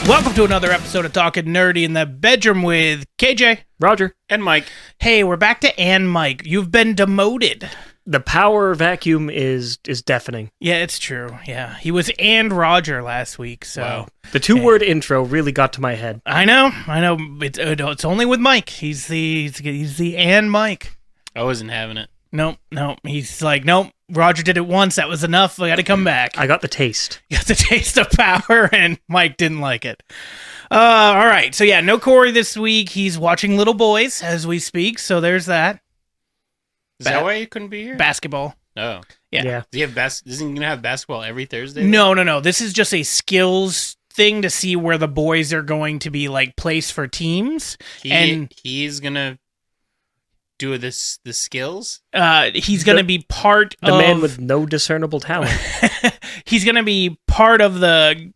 Welcome to another episode of Talking Nerdy in the Bedroom with KJ, Roger, and Mike. Hey, we're back to and Mike. You've been demoted. The power vacuum is deafening. Yeah, it's true. Yeah, he was and Roger last week. So Wow. The two-word intro really got to my head. I know. It's only with Mike. He's the and Mike. I wasn't having it. Nope. He's like, nope. Roger did it once. That was enough. I got to come back. I got the taste. You got the taste of power, and Mike didn't like it. All right. So yeah, no Corey this week. He's watching Little Boys as we speak. So there's that. Is that why you couldn't be here? Basketball. Oh. Yeah. Isn't he going to have basketball every Thursday? No. This is just a skills thing to see where the boys are going to be like placed for teams. He's going to do the skills? He's going to be part of... The man with no discernible talent. He's going to be part of the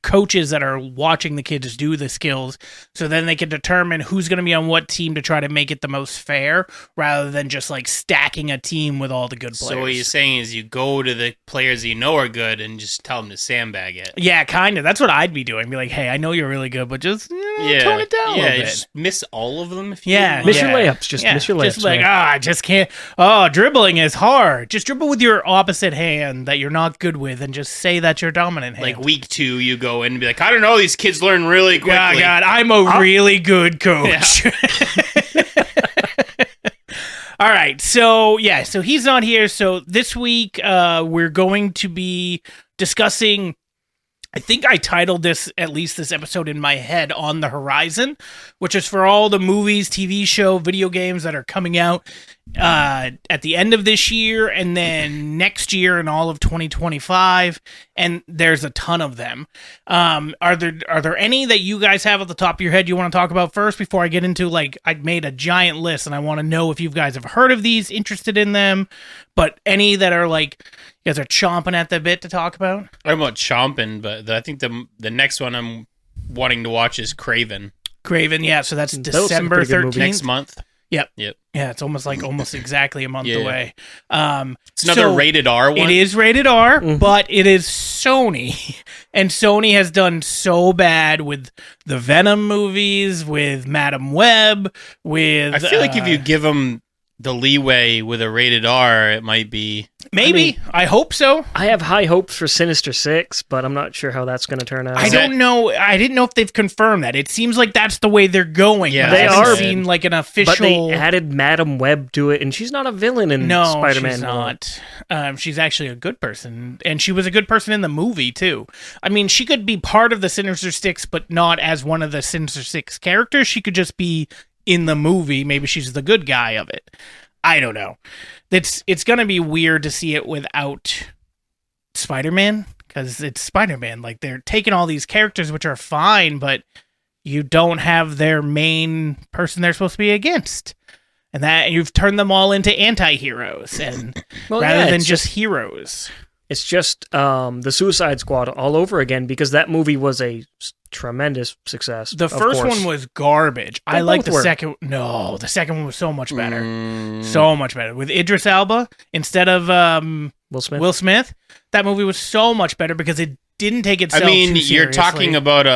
coaches that are watching the kids do the skills, so then they can determine who's going to be on what team to try to make it the most fair, rather than just like stacking a team with all the good players. So what you're saying is you go to the players that you know are good and just tell them to sandbag it. Yeah, kind of. That's what I'd be doing. Be like, hey, I know you're really good, but just tone it down a little bit. Just miss all of them. Miss your layups. Miss your layups. Just like, I just can't. Oh, dribbling is hard. Just dribble with your opposite hand that you're not good with, and just say that's your dominant hand. Like week 2, you go in and be like, I don't know, these kids learn really quickly. Oh, God, I'm a really good coach. Yeah. All right, so he's not here. So this week we're going to be discussing, I think I titled this episode in my head, On the Horizon, which is for all the movies, TV show, video games that are coming out at the end of this year and then next year and all of 2025, and there's a ton of them. Are there any that you guys have at the top of your head you want to talk about first before I get into, like, I made a giant list and I want to know if you guys have heard of these, interested in them, but any that are like you guys are chomping at the bit to talk about? I'm not chomping, but I think the next one I'm wanting to watch is Kraven. Kraven, yeah, so that's December 13th. Next month. Yep. Yeah, it's almost exactly a month away. It's another rated R one. It is rated R, but it is Sony. And Sony has done so bad with the Venom movies, with Madam Web, with... I feel like if you give them the leeway with a rated R, it might be... Maybe. I hope so. I have high hopes for Sinister Six, but I'm not sure how that's going to turn out. I don't know. I didn't know if they've confirmed that. It seems like that's the way they're going. Yeah, they are. Seen like an official. But they added Madam Web to it, and she's not a villain in Spider-Man. No, she's not. She's actually a good person, and she was a good person in the movie too. I mean, she could be part of the Sinister Six, but not as one of the Sinister Six characters. She could just be in the movie. Maybe she's the good guy of it. I don't know. It's going to be weird to see it without Spider-Man, because it's Spider-Man. Like, they're taking all these characters, which are fine, but you don't have their main person they're supposed to be against. And that you've turned them all into anti-heroes and rather than just heroes. It's just the Suicide Squad all over again, because that movie was a tremendous success. The first one was garbage. I like the second. No, the second one was so much better. So much better. With Idris Elba instead of Will Smith. That movie was so much better because it didn't take itself too seriously. You're talking about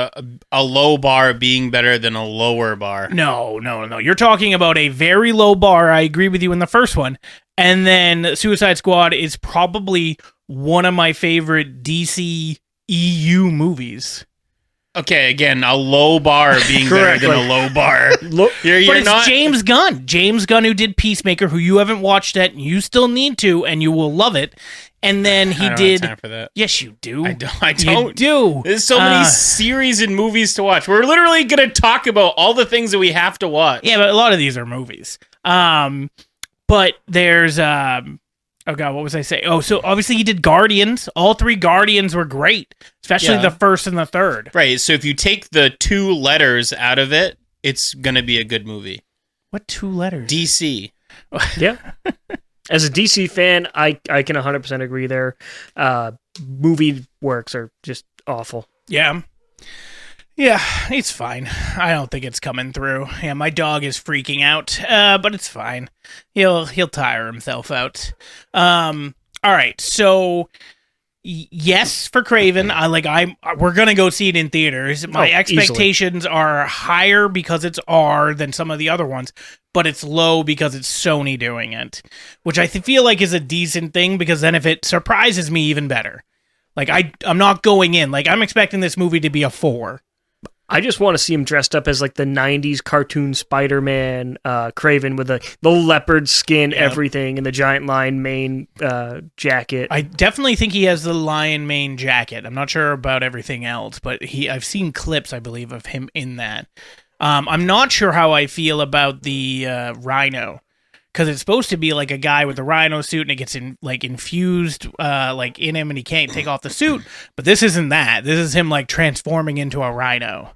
a low bar being better than a lower bar. No. You're talking about a very low bar. I agree with you in the first one. And then Suicide Squad is probably one of my favorite DC EU movies. Okay, again, a low bar being better than a low bar. But it's James Gunn. James Gunn, who did Peacemaker, who you haven't watched yet, and you still need to, and you will love it. And then he did... have time for that. Yes, you do. I don't. You do. There's so many series and movies to watch. We're literally going to talk about all the things that we have to watch. Yeah, but a lot of these are movies. But there's... Oh, God, what was I saying? Oh, so obviously he did Guardians. All 3 Guardians were great, especially the first and the third. Right, so if you take the 2 letters out of it, it's going to be a good movie. What 2 letters? DC. Yeah. As a DC fan, I can 100% agree there. Movie works are just awful. Yeah. Yeah, it's fine. I don't think it's coming through. Yeah, my dog is freaking out, but it's fine. He'll tire himself out. All right, so Yes, for Kraven. We're gonna go see it in theaters. My expectations are higher because it's R than some of the other ones, but it's low because it's Sony doing it, which I feel like is a decent thing, because then if it surprises me, even better. Like I'm not going in like I'm expecting this movie to be a 4. I just want to see him dressed up as like the 90s cartoon Spider-Man, Kraven, with the leopard skin, everything, and the giant lion mane jacket. I definitely think he has the lion mane jacket. I'm not sure about everything else, but I've seen clips, I believe, of him in that. I'm not sure how I feel about the rhino, because it's supposed to be like a guy with a rhino suit, and it gets infused in him, and he can't take off the suit. But this isn't that. This is him like transforming into a rhino.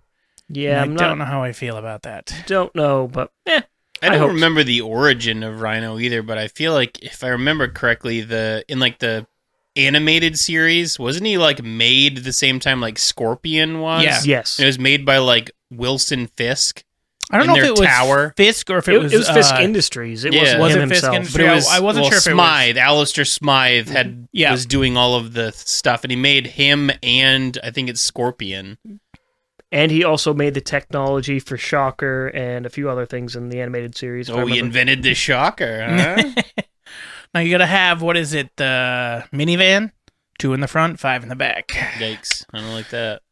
Yeah, I don't know how I feel about that. Don't know, but I don't remember the origin of Rhino either, but I feel like if I remember correctly, in the animated series, wasn't he like made the same time like Scorpion was? Yeah. Yes. It was made by like Wilson Fisk. I don't know if it was tower. Fisk or if it was... It was Fisk Industries. It wasn't was him it Fisk himself. Industries? But it was, I wasn't sure if Smythe, it was... Alistair Smythe was doing all of the stuff, and he made him and I think it's Scorpion. And he also made the technology for Shocker and a few other things in the animated series. Oh, he invented the Shocker, huh? Now you gotta have, what is it, the minivan? 2 in the front, 5 in the back. Yikes. I don't like that.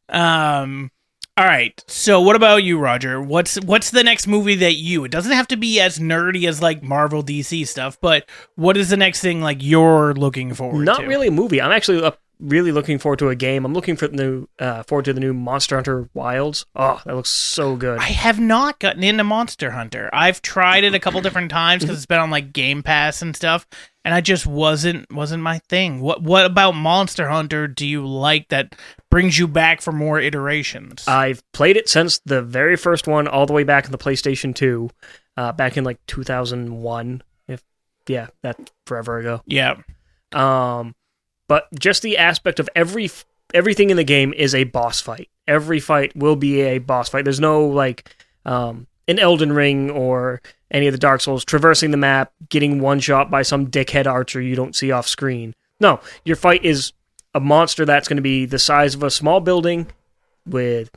All right, so what about you, Roger? What's the next movie that it doesn't have to be as nerdy as like Marvel DC stuff, but what is the next thing like you're looking forward to? Not really a movie. I'm actually really looking forward to a game. I'm looking for forward to the new Monster Hunter Wilds. Oh, that looks so good. I have not gotten into Monster Hunter. I've tried it a couple different times because it's been on like Game Pass and stuff, and I just wasn't my thing. What about Monster Hunter do you like that brings you back for more iterations? I've played it since the very first one, all the way back in the PlayStation 2, back in like 2001. That's forever ago. Yeah. But just the aspect of everything in the game is a boss fight. Every fight will be a boss fight. There's no like an Elden Ring or any of the Dark Souls traversing the map, getting one shot by some dickhead archer you don't see off screen. No, your fight is a monster that's going to be the size of a small building with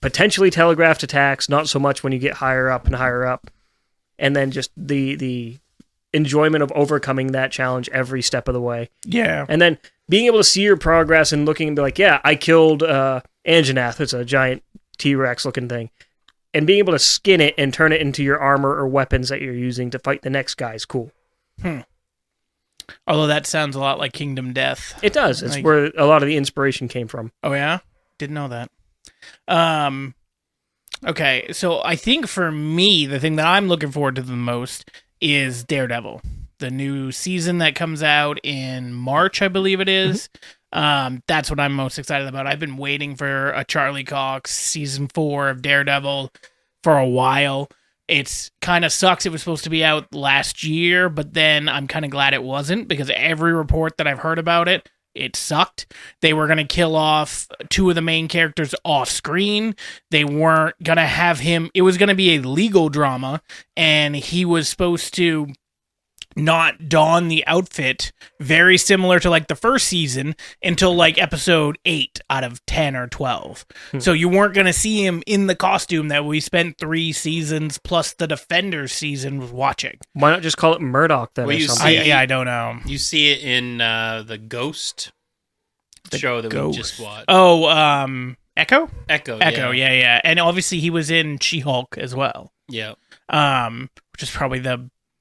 potentially telegraphed attacks, not so much when you get higher up and higher up. And then just the enjoyment of overcoming that challenge every step of the way. Yeah. And then being able to see your progress and looking and be like, yeah, I killed Anjanath. It's a giant T-Rex looking thing. And being able to skin it and turn it into your armor or weapons that you're using to fight the next guy is cool. Although that sounds a lot like Kingdom Death. It does. It's where a lot of the inspiration came from. Oh, yeah? Didn't know that. Okay, so I think for me, the thing that I'm looking forward to the most is Daredevil. The new season that comes out in March, I believe it is. That's what I'm most excited about. I've been waiting for a Charlie Cox season 4 of Daredevil for a while. It's kind of sucks. It was supposed to be out last year, but then I'm kind of glad it wasn't, because every report that I've heard about it, it sucked. They were going to kill off 2 of the main characters off screen. They weren't going to have him. It was going to be a legal drama, and he was supposed to not don the outfit very similar to like the first season until like episode 8 out of 10 or 12. So you weren't going to see him in the costume that we spent 3 seasons plus the Defenders season watching. Why not just call it Murdoch then? Well, or you something? I don't know. You see it in the Ghost show that we just watched. Oh, Echo? Echo, yeah. And obviously he was in She-Hulk as well. Yeah. Which is probably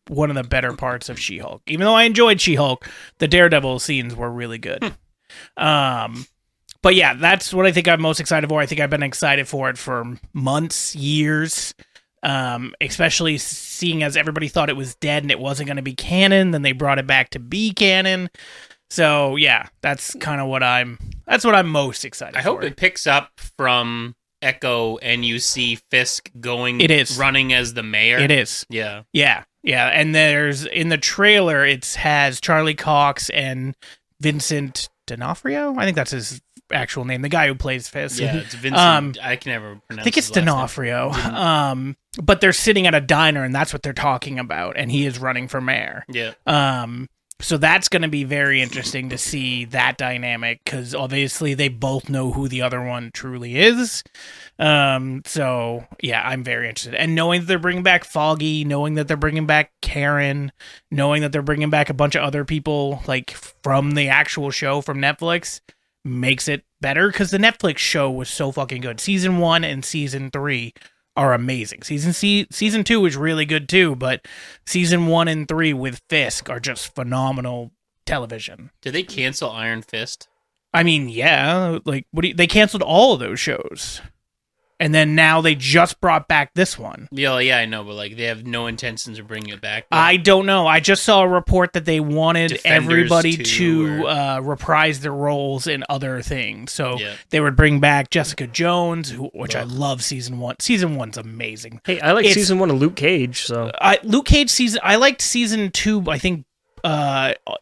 one of the better parts of She-Hulk. Even though I enjoyed She-Hulk, the Daredevil scenes were really good. But yeah, that's what I think I'm most excited for. I think I've been excited for it for months, years, especially seeing as everybody thought it was dead and it wasn't going to be canon. Then they brought it back to be canon. So yeah, that's kind of what I'm most excited for. I hope it picks up from Echo and you see Fisk running as the mayor. It is. Yeah. Yeah, and there's in the trailer it has Charlie Cox and Vincent D'Onofrio. I think that's his actual name, the guy who plays Fisk. Yeah, it's Vincent. I can never pronounce. I think it's D'Onofrio. But they're sitting at a diner, and that's what they're talking about. And he is running for mayor. Yeah. So that's going to be very interesting to see that dynamic, because obviously they both know who the other one truly is. So yeah, I'm very interested. And knowing that they're bringing back Foggy, knowing that they're bringing back Karen, knowing that they're bringing back a bunch of other people like from the actual show from Netflix makes it better, because the Netflix show was so fucking good. Season 1 and season 3 are amazing. Season 2 is really good too, but season 1 and 3 with Fisk are just phenomenal television. Did they cancel Iron Fist? I mean, yeah, like they canceled all of those shows. And then now they just brought back this one. Yeah, I know, but like they have no intentions of bringing it back. I don't know. I just saw a report that they wanted Defenders everybody too, to reprise their roles in other things. So they would bring back Jessica Jones, which I love season 1. Season 1's amazing. Hey, I like season 1 of Luke Cage. So Luke Cage season, I liked season 2. I think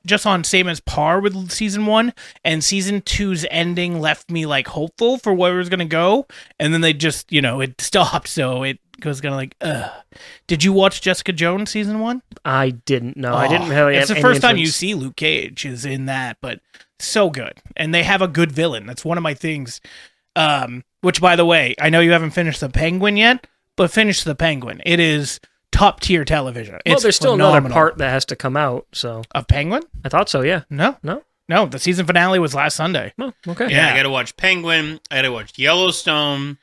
just on same as par with season 1, and season 2's ending left me like hopeful for where it was gonna go, and then they just it stopped, so it was gonna like Did you watch Jessica Jones season 1? I didn't know. I didn't really it's have the any first time you interest. see Luke Cage is in that, but so good, and they have a good villain. That's one of my things. Which, by the way, I know you haven't finished the Penguin yet, but finish the Penguin. It is top tier television. Well, It's there's still phenomenal. another part that has to come out. So of Penguin. I thought so. Yeah. No. The season finale was last Sunday. Oh, okay. Yeah, I gotta watch Penguin. I gotta watch Yellowstone.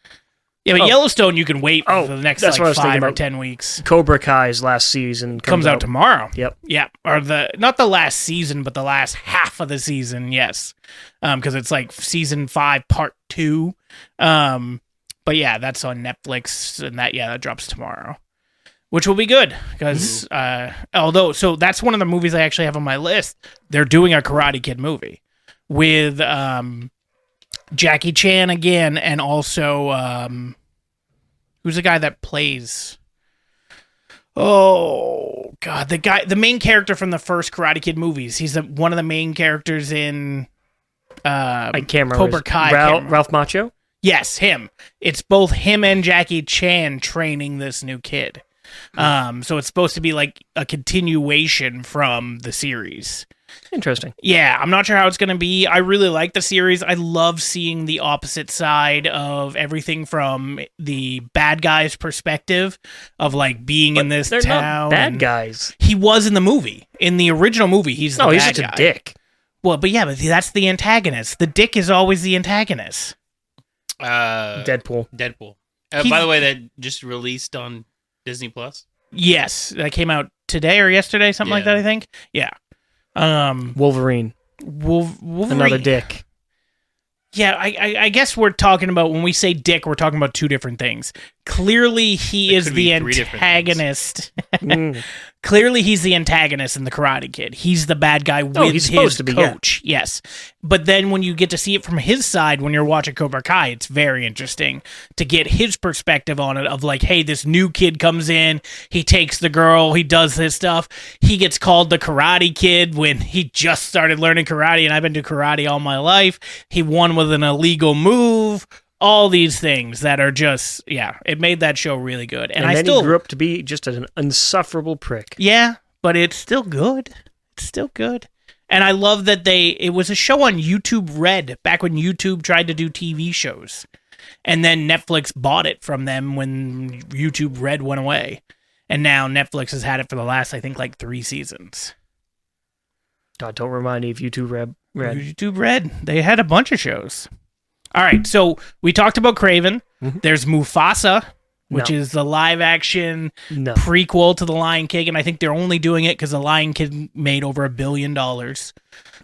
Yeah, but Yellowstone you can wait for Oh, the next that's what I was thinking 5 or about. 10 weeks. Cobra Kai's last season Comes out tomorrow. Yep. Yeah, or not the last season, but the last half of the season. Yes, because it's like season 5 part 2. But yeah, that's on Netflix, and that drops tomorrow, which will be good because so that's one of the movies I actually have on my list. They're doing a Karate Kid movie with Jackie Chan again, and also who's the guy that plays? Oh God, the main character from the first Karate Kid movies. He's one of the main characters in I can't remember. Cobra Kai. Ralph Macchio? Yes, him. It's both him and Jackie Chan training this new kid. So it's supposed to be like a continuation from the series. Interesting. Yeah, I'm not sure how it's going to be. I really like the series. I love seeing the opposite side of everything from the bad guy's perspective of like being in this They're town. not bad guys. He was in the movie. In the original movie, he's the No, bad he's just guy. a dick. Well, but that's the antagonist. The dick is always the antagonist. Deadpool. By the way, that just released on Disney Plus. Yes, that came out today or yesterday, something like that, I think. Yeah. Wolverine. Wolverine. Another dick. Yeah, I guess we're talking about, when we say dick, we're talking about two different things. Clearly, he is the antagonist. Clearly, he's the antagonist in the Karate Kid. He's the bad guy with he's his supposed to be, coach. Yes. But then when you get to see it from his side, when you're watching Cobra Kai, it's very interesting to get his perspective on it of like, hey, this new kid comes in, he takes the girl, he does this stuff. He gets called the Karate Kid when he just started learning karate, and I've been doing karate all my life. He won with an illegal move. All these things that are just, it made that show really good. And then he grew up to be just an insufferable prick. Yeah, but it's still good. It's still good. And I love that it was a show on YouTube Red, back when YouTube tried to do TV shows. And then Netflix bought it from them when YouTube Red went away. And now Netflix has had it for the last, I think, like 3 seasons. God, don't remind me of YouTube Red. YouTube Red. They had a bunch of shows. All right, so we talked about Kraven. Mm-hmm. There's Mufasa, which is the live-action prequel to The Lion King, and I think they're only doing it because The Lion King made over $1 billion.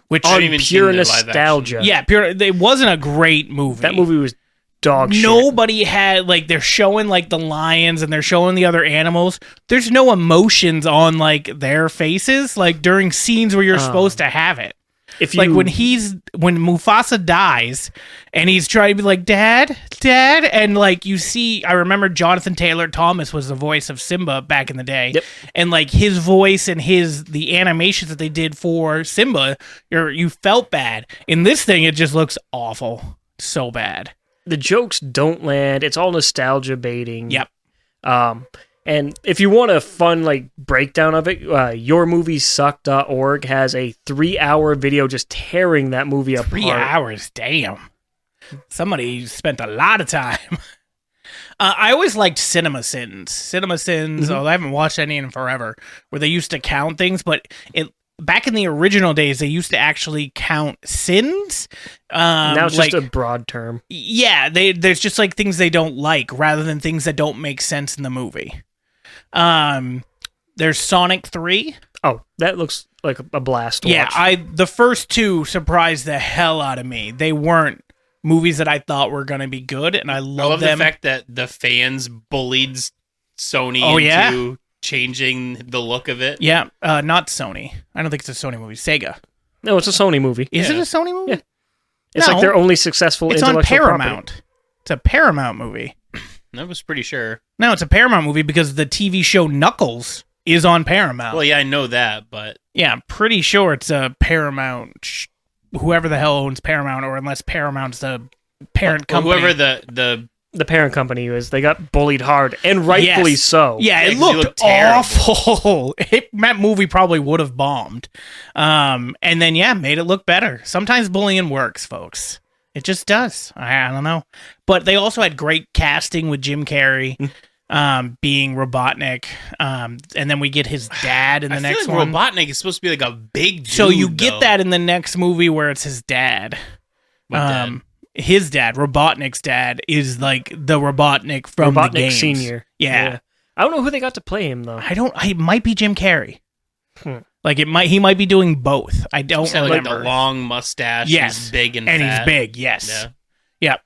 Which on pure nostalgia. Yeah, pure. It wasn't a great movie. That movie was dog shit. Nobody had, like, they're showing, like, the lions and they're showing the other animals. There's no emotions on, like, their faces, like, during scenes where you're supposed to have it. When Mufasa dies and he's trying to be like, Dad, and like you see, I remember Jonathan Taylor Thomas was the voice of Simba back in the day. Yep. And like his voice and the animations that they did for Simba, you felt bad. In this thing, it just looks awful. So bad. The jokes don't land. It's all nostalgia baiting. Yep. And if you want a fun breakdown of it, yourmoviesuck.org has a 3-hour video just tearing that movie apart. 3 hours, damn. Somebody spent a lot of time. I always liked CinemaSins. Although I haven't watched any in forever, where they used to count things, but back in the original days, they used to actually count sins. Now it's just a broad term. Yeah, there's just things they don't like rather than things that don't make sense in the movie. There's Sonic 3. Oh, that looks like a blast to watch. Yeah, the first two surprised the hell out of me. They weren't movies that I thought were going to be good, and I love them. The fact that the fans bullied Sony into changing the look of it. Yeah, not Sony. I don't think it's a Sony movie. Sega. No, it's a Sony movie. Is it a Sony movie? Yeah. It's like their only successful intellectual It's on Paramount. property. It's a Paramount movie. I was pretty sure. No, it's a Paramount movie because the TV show Knuckles is on Paramount. Well, yeah, I know that, but... Yeah, I'm pretty sure it's a Paramount... whoever the hell owns Paramount, or unless Paramount's the parent company. Whoever the parent company is, they got bullied hard, and rightfully so. Yeah, it looked awful. That movie probably would have bombed. And then, made it look better. Sometimes bullying works, folks. It just does. I don't know. But they also had great casting with Jim Carrey being Robotnik. And then we get his dad in the next one. Robotnik is supposed to be like a big dude, so you get that in the next movie where it's his dad. Dad? His dad, Robotnik's dad, is like the Robotnik from Robotnik the games. Senior. Yeah. I don't know who they got to play him though. It might be Jim Carrey. He might be doing both. I don't remember. Like the long mustache. Yes. He's big and fat. he's big. Yes. Yeah. Yep.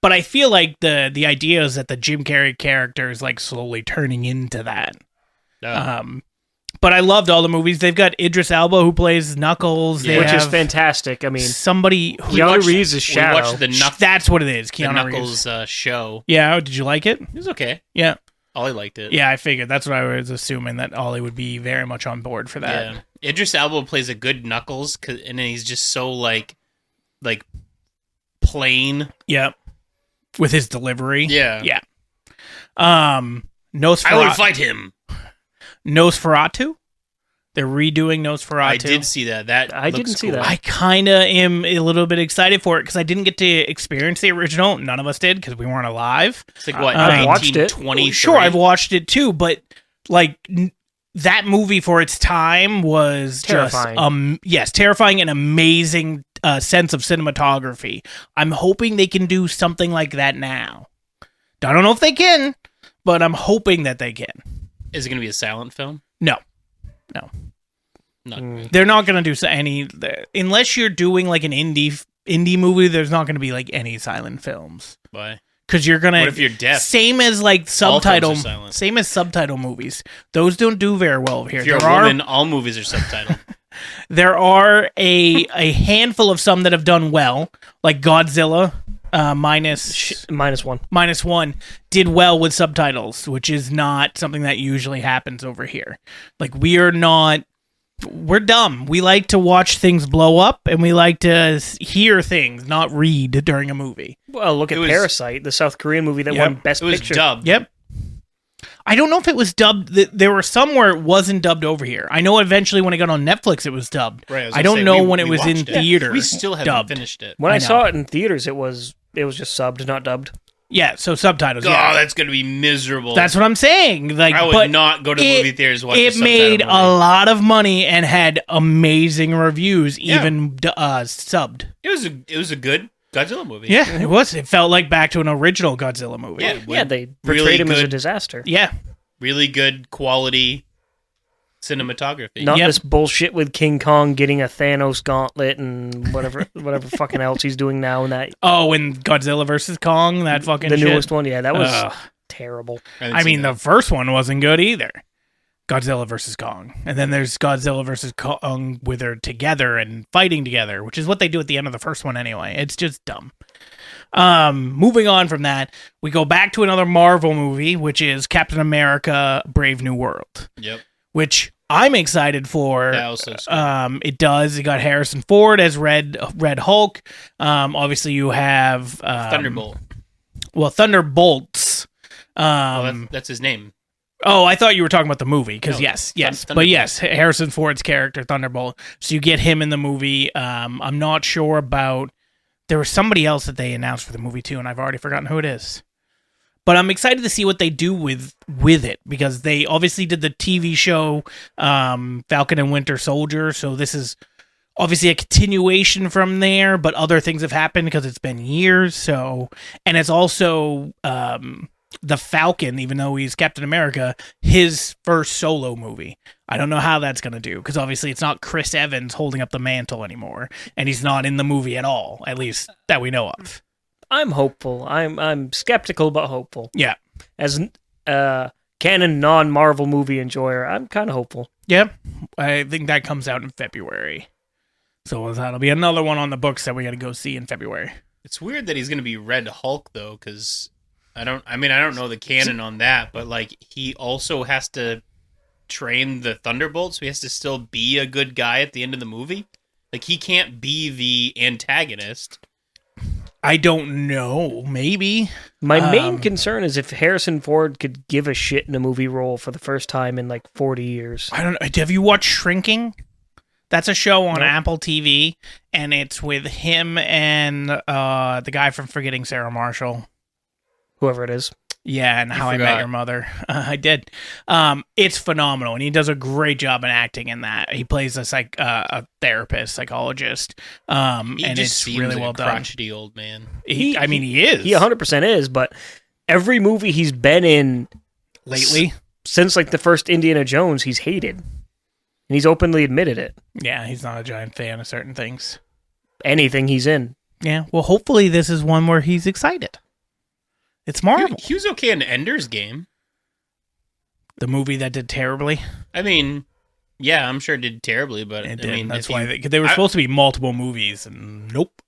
But I feel like the idea is that the Jim Carrey character is like slowly turning into that. But I loved all the movies. They've got Idris Elba who plays Knuckles, which is fantastic. I mean, somebody who Keanu Reeves is Shadow. We watched that's what it is. Keanu Knuckles show. Yeah, did you like it? It was okay. Yeah. Ollie liked it. Yeah, I figured. That's what I was assuming, that Ollie would be very much on board for that. Yeah. Idris Elba plays a good Knuckles, and he's just so like plain. Yeah. With his delivery. Yeah. Yeah. Nosferatu. I will fight him. Nosferatu? They're redoing Nosferatu. I did see that. I didn't see that. I kind of am a little bit excited for it because I didn't get to experience the original. None of us did because we weren't alive. It's like what? I've watched it. Sure, I've watched it too, but that movie for its time was terrifying. Just terrifying and amazing sense of cinematography. I'm hoping they can do something like that now. I don't know if they can, but I'm hoping that they can. Is it going to be a silent film? No. They're not going to do any unless you're doing like an indie movie. There's not going to be like any silent films. Why? Because you're gonna. What if you're deaf? Same as like subtitle. Same as subtitle movies. Those don't do very well over here. If you're a woman, all movies are subtitled. There are a handful of some that have done well, like Godzilla. minus one did well with subtitles, which is not something that usually happens over here. Like we're dumb. We like to watch things blow up, and we like to hear things, not read during a movie. Well, look at Parasite, the South Korean movie that won Best Picture. It was dubbed. Yep. I don't know if it was dubbed. There were some where it wasn't dubbed over here. I know eventually when it got on Netflix, it was dubbed. Right, I don't know when it was in theater. We still haven't finished it. When I saw it in theaters, it was just subbed, not dubbed. Yeah, so subtitles. Oh, yeah. that's going to be miserable. That's what I'm saying. Like, I would not go to movie theaters to watch it. It made a lot of money and had amazing reviews, even subbed. It was a good Godzilla movie. Yeah, it was. It felt like back to an original Godzilla movie. Yeah, they portrayed him as a disaster. Yeah. Really good quality cinematography. Not this bullshit with King Kong getting a Thanos gauntlet and whatever fucking else he's doing now in that. Oh, in Godzilla versus Kong, that fucking the shit? newest one, yeah, that was terrible. I mean, the first one wasn't good either. Godzilla versus Kong. And then there's Godzilla versus Kong where they're together and fighting together, which is what they do at the end of the first one anyway. It's just dumb. Moving on from that, we go back to another Marvel movie, which is Captain America: Brave New World. Yep. Which I'm excited for. That also it does. It got Harrison Ford as Red Hulk. Obviously you have Thunderbolt. Well, Thunderbolts. That's his name. Oh, I thought you were talking about the movie, because No, yes. Thunderbolt. But yes, Harrison Ford's character, Thunderbolt. So you get him in the movie. I'm not sure about... There was somebody else that they announced for the movie, too, and I've already forgotten who it is. But I'm excited to see what they do with it, because they obviously did the TV show Falcon and Winter Soldier, so this is obviously a continuation from there, but other things have happened because it's been years. So, and it's also the Falcon, even though he's Captain America, his first solo movie. I don't know how that's going to do, because obviously it's not Chris Evans holding up the mantle anymore, and he's not in the movie at all, at least that we know of. I'm hopeful. I'm skeptical but hopeful. Yeah. As canon non-Marvel movie enjoyer, I'm kind of hopeful. Yeah, I think that comes out in February. So that'll be another one on the books that we got to go see in February. It's weird that he's going to be Red Hulk though, because I don't know the canon on that, but like he also has to train the Thunderbolts, so he has to still be a good guy at the end of the movie. Like he can't be the antagonist. I don't know. Maybe. My main concern is if Harrison Ford could give a shit in a movie role for the first time in like 40 years. I don't know. Have you watched Shrinking? That's a show on Nope. Apple TV, and it's with him and the guy from Forgetting Sarah Marshall. Whoever it is. Yeah, and How I Met forgot. Your Mother. I did. It's phenomenal, and he does a great job in acting in that. He plays a therapist, psychologist, He and just it's seems really like well a done. crotchety old man. He is. He 100% is, but every movie he's been in lately. since like the first Indiana Jones, he's hated. And he's openly admitted it. Yeah, he's not a giant fan of certain things. Anything he's in. Yeah, well, hopefully this is one where he's excited. It's Marvel. He was okay in Ender's Game. The movie that did terribly. I mean, yeah, I'm sure it did terribly, but It I did. mean, That's if why you- they were I- supposed to be multiple movies, and nope.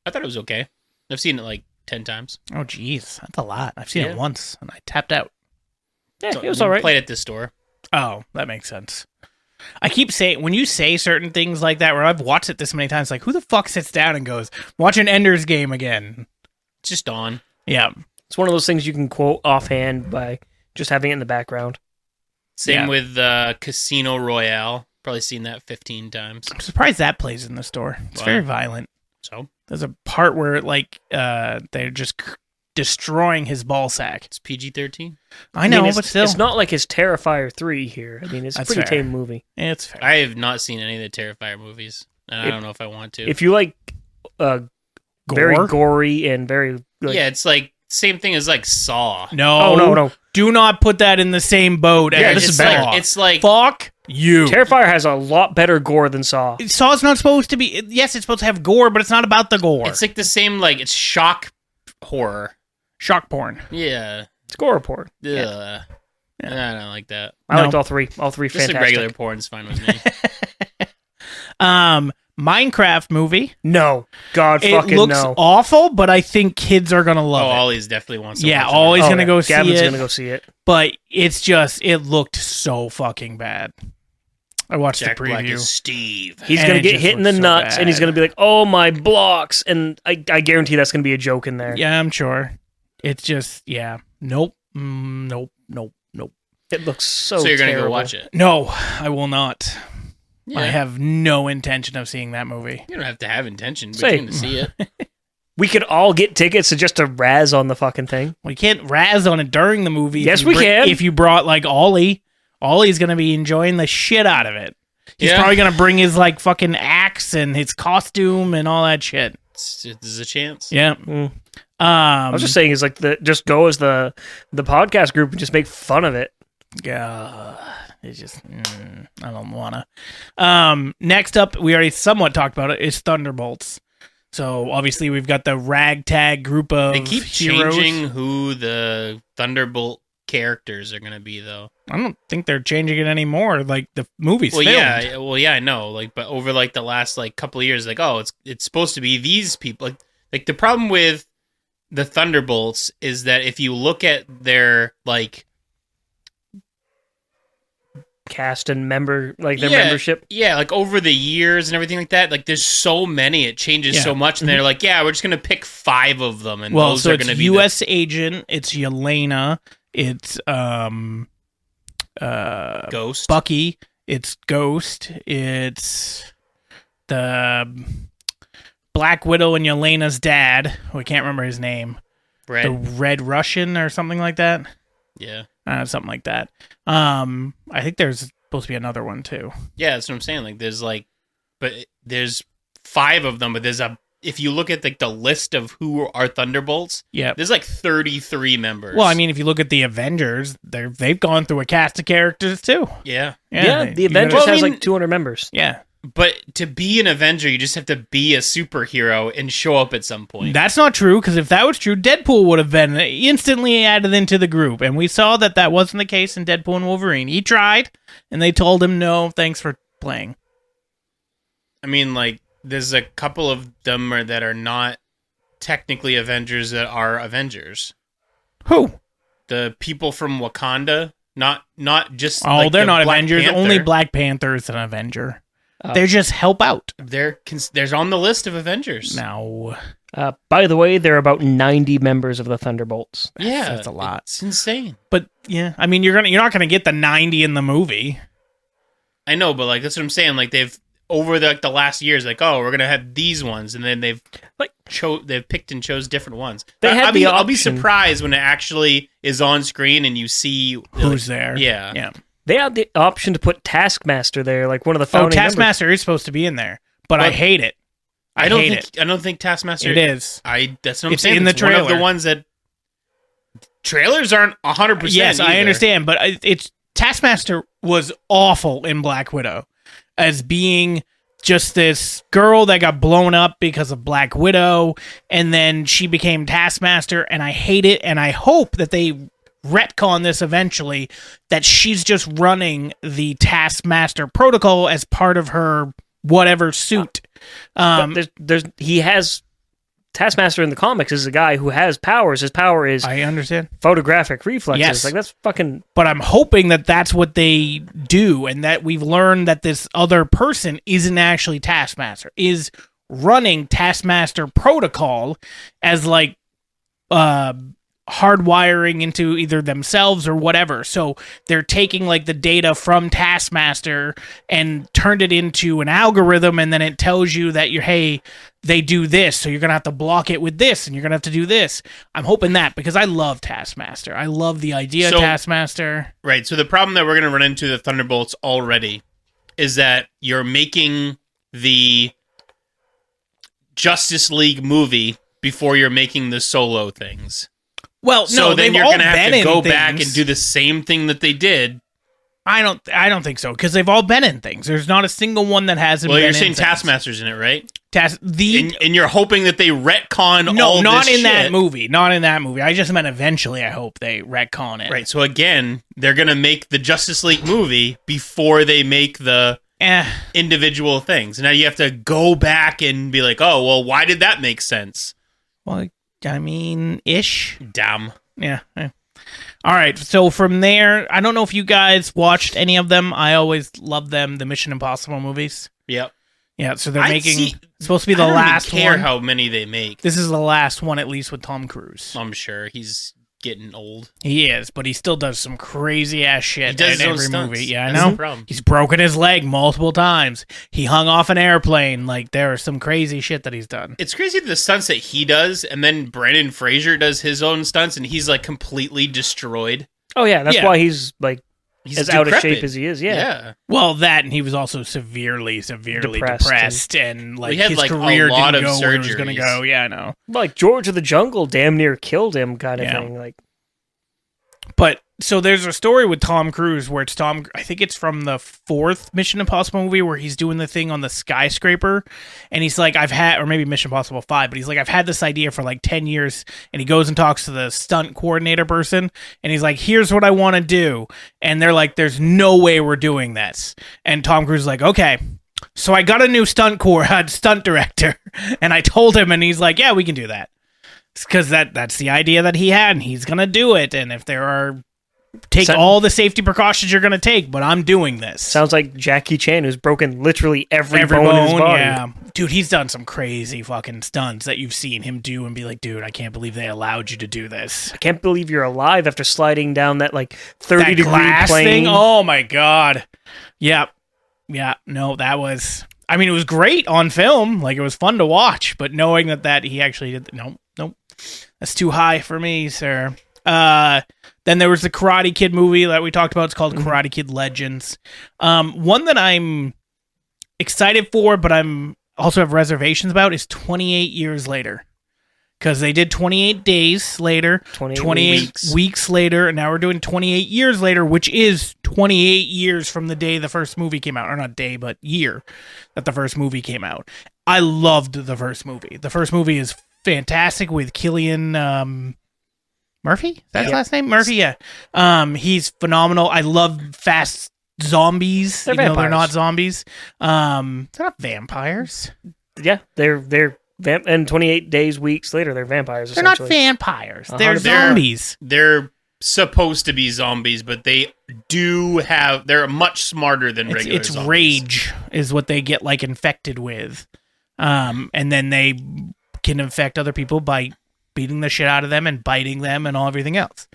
I thought it was okay. I've seen it like 10 times. Oh, jeez, that's a lot. I've seen Yeah. it once, and I tapped out. Yeah, So it was we all right. Played at the store. Oh, that makes sense. I keep saying, when you say certain things like that, where I've watched it this many times, like, who the fuck sits down and goes, watch an Ender's Game again? It's just on. Yeah. It's one of those things you can quote offhand by just having it in the background. Same Yeah. with Casino Royale. Probably seen that 15 times. I'm surprised that plays in the store. It's Wow. very violent. So There's a part where, like, they're just destroying his ball sack. it's PG-13. I know, it's, but still. It's not like his Terrifier 3 here. I mean, it's a That's pretty fair. tame movie. It's fair. I have not seen any of the Terrifier movies, and I don't know if I want to. If you like very gory and very... Like, yeah, it's like same thing as like Saw. No. Oh, no. Do not put that in the same boat Yeah, as this it's is better. like it's like Fuck you. Terrifier has a lot better gore than Saw. Saw's not supposed to be... Yes, it's supposed to have gore, but it's not about the gore. it's like the same like it's shock horror. shock porn. Yeah. It's gore porn. Ugh. Yeah. I don't like that. I No. liked all three. All three Just fantastic. like regular porn's fine with me. Minecraft movie. No. God It fucking looks no. awful, but I think kids are gonna Oh, love it. Ollie's definitely wants to Yeah, watch Ollie's Oh, gonna yeah. go see Gavin's it. gonna go see it. But it's just, it looked so fucking bad. I watched Jack the Black preview. is Steve. He's And gonna it get just hit in the looks so nuts, and he's bad. gonna be like, "Oh my blocks!" And I guarantee that's gonna be a joke in there. Yeah, I'm sure. It's just, yeah. Nope. Nope. It looks so. So you're gonna terrible. go watch it. No, I will not. Yeah. I have no intention of seeing that movie. You don't have to have intention, but Say- you're going to see it. We could all get tickets just to razz on the fucking thing. We can't razz on it during the movie. Yes, If you we can. If you brought like Ollie's gonna be enjoying the shit out of it. He's Yeah. probably gonna bring his like fucking axe and his costume and all that shit. There's a chance. Yeah. I was just saying, is like just go as the podcast group and just make fun of it. Yeah, it's just I don't wanna. Next up, we already somewhat talked about it. Is Thunderbolts. So obviously we've got the ragtag group of They keep heroes. changing who the Thunderbolt characters are going to be, though. I don't think they're changing it anymore. Like the movie's Well, filmed. yeah, I know. Like, but over like the last like couple of years, like, oh, it's supposed to be these people. Like the problem with the Thunderbolts is that if you look at their like Cast and member, like their Yeah. membership. yeah, like over the years and everything like that, like there's so many, it changes Yeah. so much, and they're like, yeah, we're just gonna pick 5 of them, and Well, those so are it's gonna be U.S. Agent. It's Yelena. It's Ghost. Bucky. It's Ghost. It's the Black Widow and Yelena's dad. We can't remember his name. Red. The Red Russian or something like that. Yeah. Something like that. I think there's supposed to be another one too. Yeah, that's what I'm saying. Like, there's 5 of them, but if you look at like the list of who are Thunderbolts, Yeah. there's like 33 members. Well, I mean, if you look at the Avengers, they've gone through a cast of characters too. yeah. The Avengers has like 200 members. Yeah. But to be an Avenger, you just have to be a superhero and show up at some point. That's not true, because if that was true, Deadpool would have been instantly added into the group. And we saw that wasn't the case in Deadpool and Wolverine. He tried, and they told him, no, thanks for playing. I mean, like, there's a couple of them that are not technically Avengers that are Avengers. Who? The people from Wakanda, not just. Oh, like they're the not Black Avengers. Panther. Only Black Panther is an Avenger. They just help out. They're on the list of Avengers. No. By the way, there are about 90 members of the Thunderbolts. Yeah, That's a lot. It's insane. But yeah, I mean, you're not gonna get the 90 in the movie. I know, but like that's what I'm saying. Like they've over the last years, like we're gonna have these ones, and then they've picked and chose different ones. I'll be surprised when it actually is on screen and you see who's there. Yeah. They had the option to put Taskmaster there, like one of the founding Taskmaster is supposed to be in there, but I hate it. I don't think Taskmaster. It is. That's what I'm It's saying. in the It's one of trailer. the ones that trailers aren't 100%. Yes, I either. understand, but it's Taskmaster was awful in Black Widow as being just this girl that got blown up because of Black Widow, and then she became Taskmaster, and I hate it, and I hope that they retcon this eventually, that she's just running the Taskmaster protocol as part of her whatever suit. He has Taskmaster in the comics is a guy who has powers. His power is I understand photographic reflexes. Yes. Like that's fucking. But I'm hoping that that's what they do, and that we've learned that this other person isn't actually Taskmaster, is running Taskmaster protocol as like hardwiring into either themselves or whatever. So they're taking like the data from Taskmaster and turned it into an algorithm, and then it tells you that they do this, so you're gonna have to block it with this, and you're gonna have to do this. I'm hoping that, because I love Taskmaster. I love the idea of Taskmaster. Right. So the problem that we're gonna run into the Thunderbolts already is that you're making the Justice League movie before you're making the solo things. Well, so no, then they've you're all gonna have been to in go things. back and do the same thing that they did. I don't think so, because they've all been in things. There's not a single one that hasn't. Well, been you're saying in things. Taskmaster's in it, right? And you're hoping that they retcon all no, not this in that shit. movie. Not in that movie. I just meant eventually. I hope they retcon it. Right. So again, they're gonna make the Justice League movie before they make the individual things. Now you have to go back and be like, oh, well, why did that make sense? Well, I mean, ish. Damn. Yeah. All right. So from there, I don't know if you guys watched any of them. I always love them. The Mission Impossible movies. Yep. Yeah. So they're it's supposed to be the last I don't care one. how many they make. This is the last one, at least with Tom Cruise. I'm sure he's getting old. He is, but he still does some crazy ass shit He does in his every own movie. stunts. Yeah, That's I know. the problem. He's broken his leg multiple times. He hung off an airplane. Like, there are some crazy shit that he's done. It's crazy the stunts that he does, and then Brandon Fraser does his own stunts, and he's like completely destroyed. Oh yeah, that's why he's like He's as out of decrepit. shape as he is. Yeah. Well, that, and he was also severely depressed and like he had, his like, a career lot didn't of go where it was going to surgeries. go. Yeah, I know. Like George of the Jungle damn near killed him, kind of Yeah. thing. Like, But so there's a story with Tom Cruise where it's I think it's from the 4th Mission Impossible movie where he's doing the thing on the skyscraper, and he's like, or maybe Mission Impossible 5, but he's like, I've had this idea for like 10 years, and he goes and talks to the stunt coordinator person, and he's like, here's what I want to do, and they're like, there's no way we're doing this, and Tom Cruise is like, okay, so I got a new stunt director, and I told him, and he's like, yeah, we can do that. Because that's the idea that he had, and he's gonna do it. And if there are take all the safety precautions you're going to take, but I'm doing this. Sounds like Jackie Chan, who's broken literally every bone in his body. Yeah. Dude, he's done some crazy fucking stunts that you've seen him do and be like, dude, I can't believe they allowed you to do this. I can't believe you're alive after sliding down that 30-degree glass plane. Thing? Oh my God. Yeah. Yeah. No, that was... I mean, it was great on film. It was fun to watch, but knowing that he actually did... Nope. That's too high for me, sir. Then there was the Karate Kid movie that we talked about. It's called Karate Kid Legends. One that I'm excited for, but I'm also have reservations about is 28 Years Later. Because they did 28 days later, 28 weeks later, and now we're doing 28 years later, which is 28 years from the day the first movie came out. Or not day, but year that the first movie came out. I loved the first movie. The first movie is fantastic with Cillian Murphy? That's his last name? Murphy, yeah. He's phenomenal. I love fast zombies, even though they're not zombies. They're not vampires. Yeah, they're and 28 days, weeks later, they're vampires. They're not vampires. They're zombies. They're supposed to be zombies, but they're much smarter than regular it's zombies. Rage is what they get infected with. And then they can infect other people by beating the shit out of them and biting them and everything else.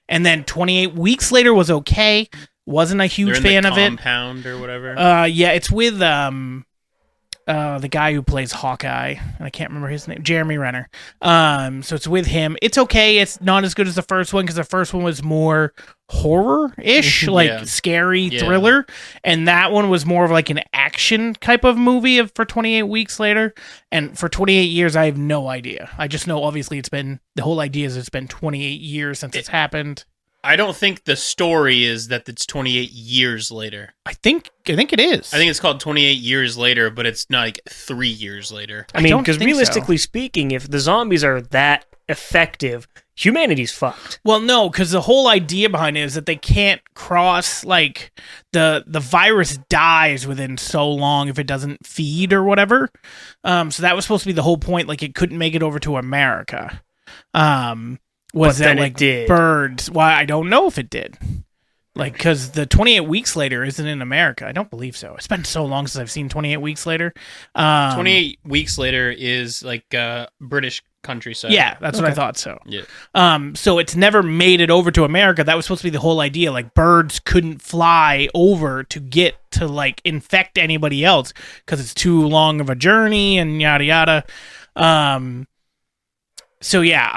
And then 28 weeks later was okay. Wasn't a huge fan of it. Compound or whatever. Yeah, it's with the guy who plays Hawkeye, and I can't remember his name, Jeremy Renner. So it's with him. It's okay. It's not as good as the first one because the first one was more horror-ish, scary thriller, and that one was more of an action type of movie for 28 weeks later. And for 28 years, I have no idea. I just know obviously the whole idea is it's been 28 years since it's happened. I don't think the story is that it's 28 years later. I think it is. I think it's called 28 years later, but it's not 3 years later. I mean, because realistically speaking, if the zombies are that effective, humanity's fucked. Well, no, because the whole idea behind it is that they can't cross, the virus dies within so long if it doesn't feed or whatever. So that was supposed to be the whole point. It couldn't make it over to America. Was that it did. Birds? Why, I don't know if it did. Because the 28 weeks later isn't in America. I don't believe so. It's been so long since I've seen 28 weeks later. 28 weeks later is British countryside. Yeah, that's what I thought. So yeah. So it's never made it over to America. That was supposed to be the whole idea. Birds couldn't fly over to get to infect anybody else because it's too long of a journey and yada yada. So yeah,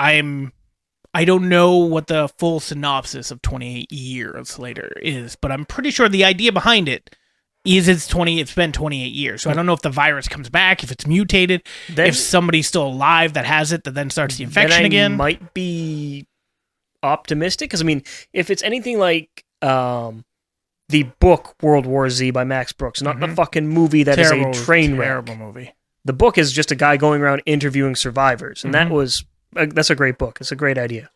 I don't know what the full synopsis of 28 years later is, but I'm pretty sure the idea behind it is it's been 28 years. So I don't know if the virus comes back, if it's mutated, if somebody's still alive that has it that then starts the infection again. Might be optimistic because if it's anything like the book World War Z by Max Brooks, not the fucking movie that is a train wreck. Terrible movie. The book is just a guy going around interviewing survivors, and that's a great book. It's a great idea.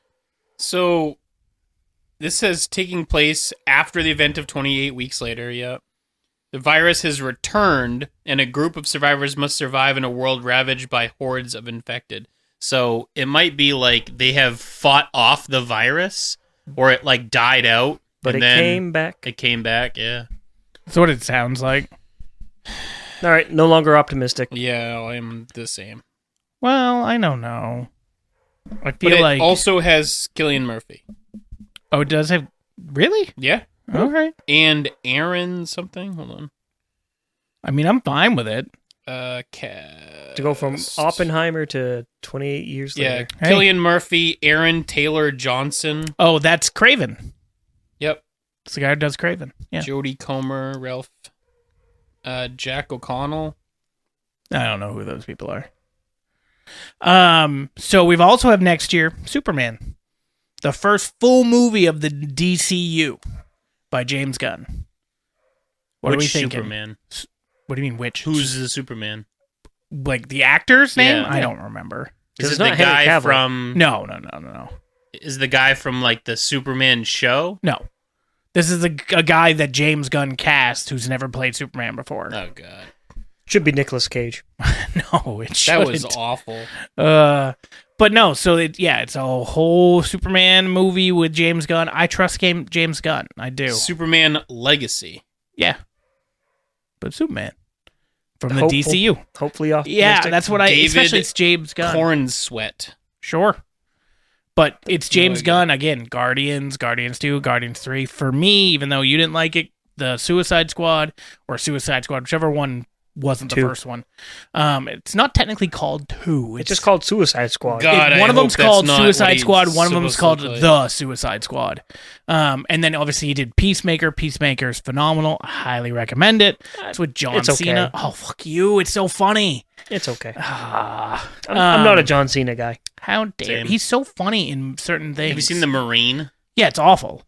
So, this says taking place after the event of 28 weeks later, yeah. The virus has returned, and a group of survivors must survive in a world ravaged by hordes of infected. So, it might be they have fought off the virus, or it died out. But and it then came back. It came back, yeah. That's what it sounds like. All right, no longer optimistic. Yeah, I'm the same. Well, I don't know. I feel but it also has Cillian Murphy. Oh, it does have... Really? Yeah. Okay. And Aaron something. Hold on. I'm fine with it. To go from Oppenheimer to 28 years later. Yeah. Cillian Murphy, Aaron Taylor Johnson. Oh, that's Kraven. Yep. It's the guy who does Kraven. Yeah. Jodie Comer, Ralph, Jack O'Connell. I don't know who those people are. So we've also have next year Superman, the first full movie of the DCU by James Gunn. What are we thinking? Superman? What do you mean which? Who's the Superman? The actor's name? Yeah. I don't remember. Is it the guy from? No. Is the guy from the Superman show? No. This is a guy that James Gunn cast who's never played Superman before. Oh god. Should be Nicolas Cage. No, it That shouldn't. was awful. But no, so it's a whole Superman movie with James Gunn. I trust James Gunn. I do. Superman Legacy. Yeah. But Superman. From the Hopeful. DCU. Hopefully off. Yeah, that's what David especially it's James Gunn. Corn Sweat. Sure. But it's James Really Gunn, again, Guardians 2, Guardians 3. For me, even though you didn't like it, the Suicide Squad, whichever one wasn't the 2. first one. It's not technically called 2. It's just called Suicide Squad. God, one I of them's hope that's called not Suicide what he's Squad, one of them's supposed called to play. The Suicide Squad. And then obviously he did Peacemaker. Peacemaker's phenomenal. I highly recommend it. It's with John It's okay. Cena. Oh, fuck you. It's so funny. It's okay. Ah. I'm not a John Cena guy. How dare Same. he's so funny in certain things. Have you seen The Marine? Yeah, it's awful.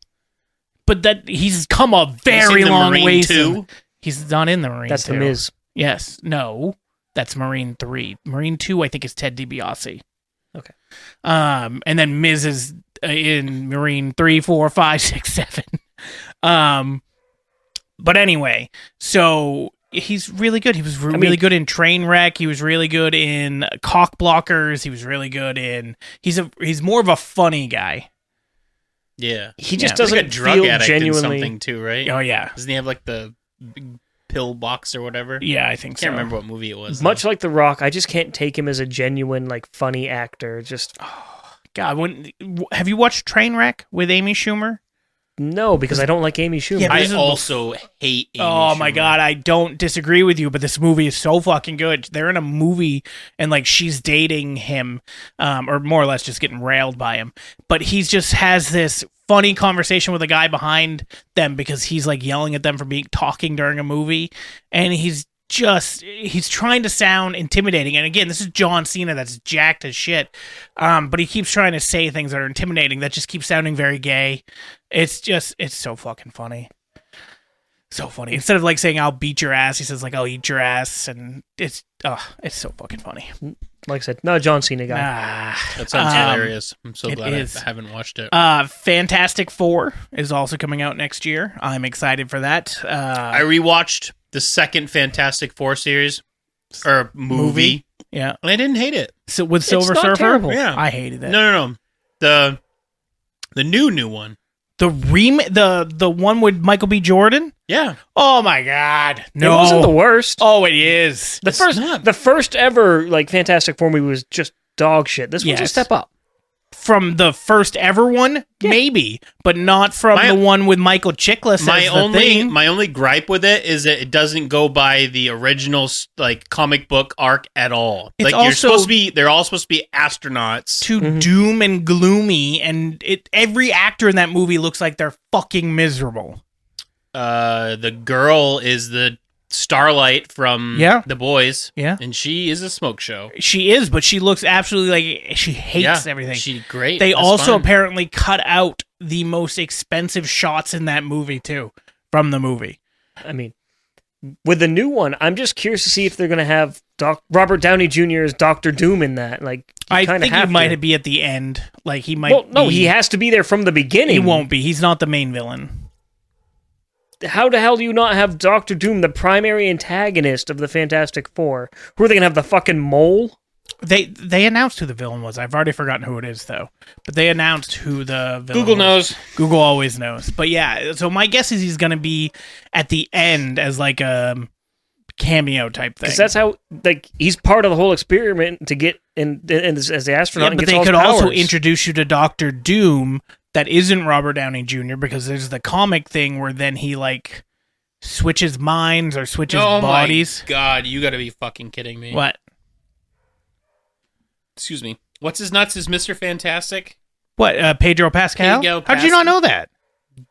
But that he's come a Have you very seen The long Marine way. 2? He's not in the Marine. That's 2. the Miz. Yes. No. That's Marine 3. Marine 2, I think, is Ted DiBiase. Okay. And then Miz is in Marine 3, 4, 5, 6, 7. But anyway, so he's really good. He was really good in Trainwreck. He was really good in Cock Blockers. He was really good in. He's more of a funny guy. Yeah. He just Yeah. doesn't Like a drug feel addict genuinely. in something too, right? Oh yeah, Doesn't he have like the big pill box or whatever? yeah. I think Can't so. remember what movie it was. Much like The Rock, I just can't take him as a genuine, like, funny actor. Just God, have you watched Trainwreck with Amy Schumer? no, because I don't like Amy Schumer. Yeah, I this is also hate Amy Oh my Schumer. God, I don't disagree with you, but this movie is so fucking good. They're in a movie and like she's dating him, or more or less just getting railed by him. But he just has this funny conversation with a guy behind them because he's like yelling at them for talking during a movie, and he's trying to sound intimidating. And again, this is John Cena that's jacked as shit. But he keeps trying to say things that are intimidating that just keep sounding very gay. It's so fucking funny. So funny. Instead of like saying I'll beat your ass, he says like I'll eat your ass, and it's so fucking funny. Like I said, not a John Cena guy. That sounds hilarious. I'm so it glad is. I haven't watched it. Fantastic Four is also coming out next year. I'm excited for that. I rewatched the second Fantastic Four series or movie, Yeah. and I didn't hate it. So with Silver not Surfer, terrible. Yeah. I hated it. No. The new one. The the one with Michael B. Jordan. Yeah. Oh my God! No, It wasn't the worst. Oh, it is. The first ever like Fantastic Four movie was just dog shit. This one's a Yes. step up. From the first ever one, maybe, but not from the one with Michael Chiklis as the thing. My only gripe with it is that it doesn't go by the original like comic book arc at all. It's Like also- they're all supposed to be astronauts. Too doom and gloomy, and every actor in that movie looks like they're fucking miserable. The girl is the Starlight from The Boys. Yeah. And she is a smoke show. She is, but she looks absolutely like she hates everything. She's great. They That's also fine. apparently cut out the most expensive shots in that movie too, from the movie. I mean, with the new one, I'm just curious to see if they're going to have Robert Downey Jr. as Doctor Doom in that. Like, I kinda think he have might to. be at the end. Like he might. Well, no, be- he has to be there from the beginning. He won't be. He's not the main villain. How the hell do you not have Doctor Doom, the primary antagonist of the Fantastic Four? Who are they going to have, the fucking mole? They announced who the villain was. I've already forgotten who it is though. But they announced who the villain Google was. knows. Google always knows. But yeah, so my guess is he's going to be at the end as like a cameo type thing. Because that's how, like, he's part of the whole experiment to get in as the astronaut. Yeah, and but gets they all his could also powers. introduce you to Doctor Doom that isn't Robert Downey Jr. because there's the comic thing where then he like switches minds or switches bodies. My God, you got to be fucking kidding me. What? Excuse me. What's his nuts is Mr. Fantastic? What? Pedro Pascal? Pedro How did you not know that?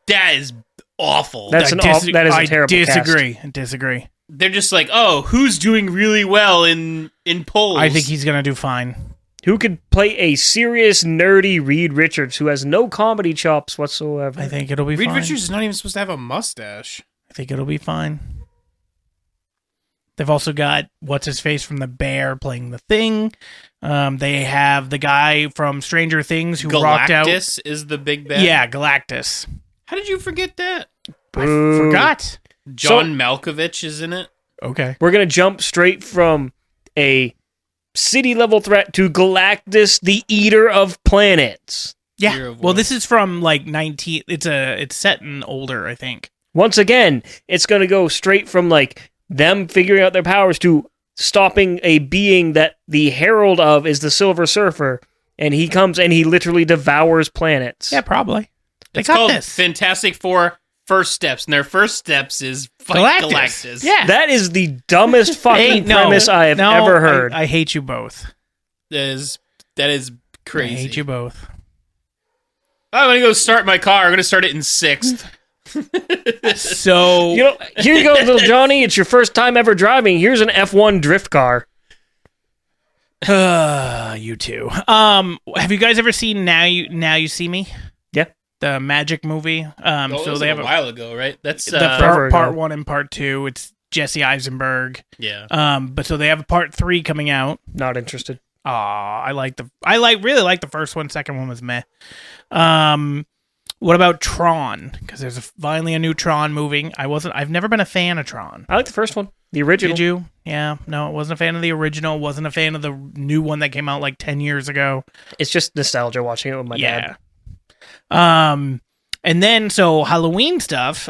That is awful. That's that is a terrible I cast. disagree. They're just like, oh, who's doing really well in polls? I think he's gonna do fine. Who could play a serious, nerdy Reed Richards who has no comedy chops whatsoever? I think it'll be Reed fine. Richards is not even supposed to have a mustache. I think it'll be fine. They've also got what's his face from The Bear playing the Thing. They have the guy from Stranger Things who rocked out. Galactus is the big bad. Yeah, Galactus. How did you forget that? I forgot. John Malkovich is in it. Okay. We're going to jump straight from a city-level threat to Galactus, the Eater of Planets. Yeah. Year of Well, what? this is from like 19. It's set in older, I think. Once again, it's going to go straight from like them figuring out their powers to stopping a being that the herald of is the Silver Surfer, and he comes and he literally devours planets. Yeah, probably. They It's got called this. Fantastic Four First Steps, and their first steps is fight Galactus. Yeah. That is the dumbest fucking premise I have ever heard. I hate you both. That is crazy. I hate you both. I'm gonna go start my car. I'm gonna start it in 6th. So You know, here you go, little Johnny. It's your first time ever driving. Here's an F1 drift car. you two. Have you guys ever seen Now You See Me? Yeah. The magic movie. So So they they have a while ago, right? That's the forever part ago. 1 and part 2. It's Jesse Eisenberg. yeah. But so they have a part 3 coming out. Not interested. I really like the first one. Second one was meh. What about Tron? Because there's finally a new Tron movie. I've never been a fan of Tron. I like the first one. The original. Did you? Yeah. No, I wasn't a fan of the original. Wasn't a fan of the new one that came out like 10 years ago. It's just nostalgia watching it with my dad. And then so Halloween stuff.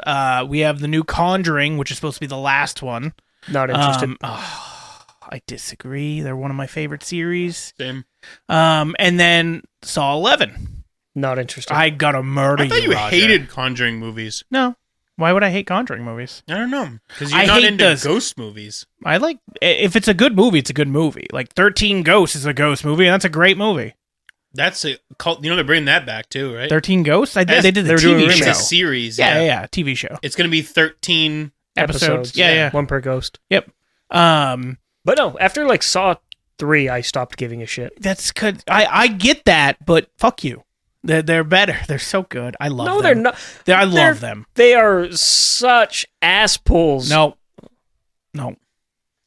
We have the new Conjuring, which is supposed to be the last one. Not interested. I disagree. They're one of my favorite series. Same. And then Saw 11. Not interested. I gotta murder I thought you Roger. hated Conjuring movies. No. Why would I hate Conjuring movies? I don't know, because I you're not hate into those- ghost movies. I like if it's a good movie, it's a good movie. Like 13 Ghosts is a ghost movie, and that's a great movie. That's a cult. You know they're bringing that back too, right? 13 Ghosts? They did the they're doing a TV It's show. a series. Yeah, TV show. It's gonna be 13. Episodes. Yeah. One per ghost. Yep. But no, after like Saw 3, I stopped giving a shit. That's good. I get that, but fuck you. They're better. They're so good. I love them. No, they're not. I they're- love them. They are such ass pulls. No.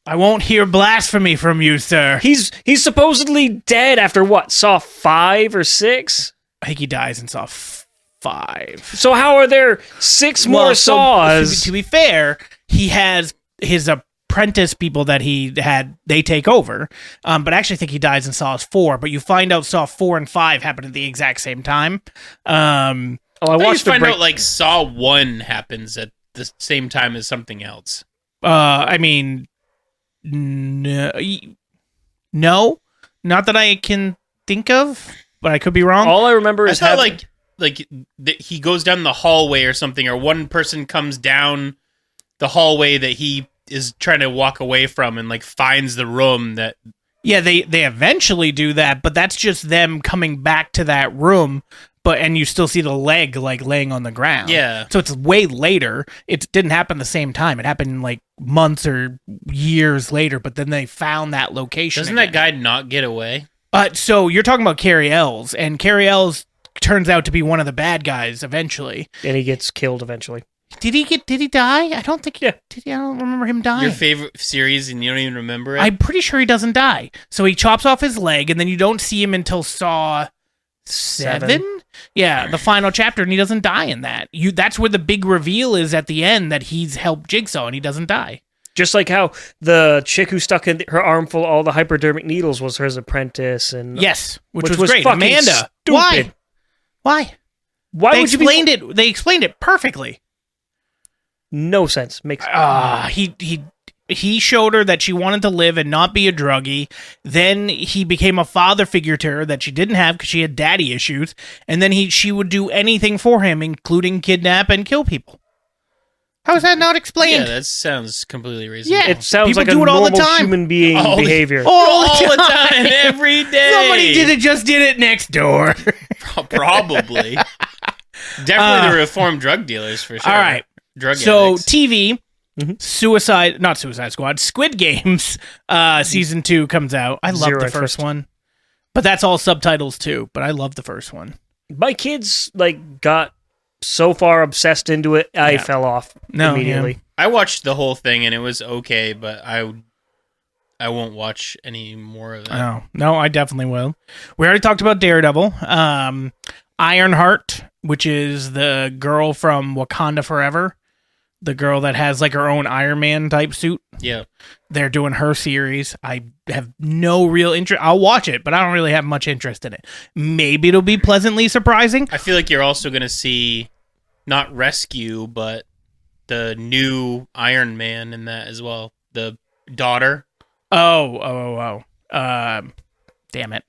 I won't hear blasphemy from you, sir. He's supposedly dead after what? Saw 5 or 6? I think he dies in Saw 5. So how are there 6 more so, Saws? to be fair, he has his apprentice people that he had, they take over. But I actually think he dies in Saw 4. But you find out Saw 4 and 5 happen at the exact same time. I I watched the find break. out like Saw 1 happens at the same time as something else. I mean, no, not that I can think of, but I could be wrong. All I remember I is thought he goes down the hallway or something, or one person comes down the hallway that he is trying to walk away from and like finds the room that. Yeah, they eventually do that, but that's just them coming back to that room. And you still see the leg like laying on the ground. Yeah. So it's way later. It didn't happen the same time. It happened like months or years later. But then they found that location. Doesn't that guy not get away? So you're talking about Carrie Ells, and Carrie Ells turns out to be one of the bad guys eventually. and he gets killed eventually. Did he die? I don't think. Yeah. I don't remember him dying. Your favorite series and you don't even remember it? I'm pretty sure he doesn't die. So he chops off his leg, and then you don't see him until Saw 7? Yeah, the final chapter, and he doesn't die in that. That's where the big reveal is at the end, that he's helped Jigsaw and he doesn't die. Just like how the chick who stuck in her arm full of all the hypodermic needles was his apprentice, and Yes, which was great. fucking Amanda, stupid. why? Why They would you be? explained it. They explained it perfectly. No sense. Makes He showed her that she wanted to live and not be a druggie. Then he became a father figure to her that she didn't have because she had daddy issues. And then she would do anything for him, including kidnap and kill people. How is that not explained? Yeah, that sounds completely reasonable. Yeah. It sounds People like a do it all the normal time. human being All the- behavior. All the time, every day. Somebody did it next door. Probably. Definitely the reformed drug dealers for sure. All right. Drug So addicts. TV, Mhm. not Suicide Squad, Squid Games season 2 comes out. I love Zero the interest. first one. But that's all subtitles too. But I love the first one. My kids got so far obsessed into it, I Yeah. fell off No, immediately. I watched the whole thing and it was okay, but I won't watch any more of it. No, I definitely will. We already talked about Daredevil. Ironheart, which is the girl from Wakanda Forever. the girl that has like her own Iron Man type suit. Yeah. They're doing her series. I have no real interest. I'll watch it, but I don't really have much interest in it. Maybe it'll be pleasantly surprising. I feel like you're also going to see not Rescue, but the new Iron Man in that as well. The daughter. Oh. Damn it.